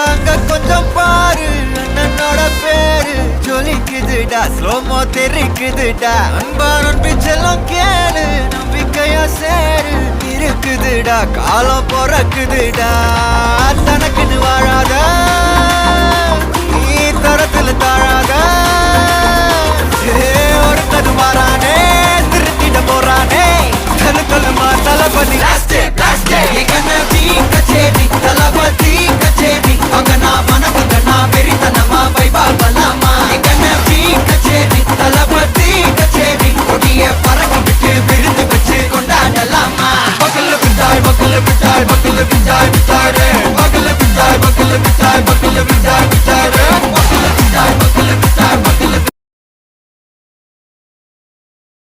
அங்க கொஞ்சம் பாரு அண்ணனோட பேரு ஜொலிக்குதுடா ஸ்லோமோ தெரிக்குதுடா அன்பா நம்பிச்செல்லாம் கேளு நம்பிக்கையா சேரு இருக்குதுடா காலம் பிறக்குதுடா தனக்குன்னு வாழாத நீ தரத்துல தாழாத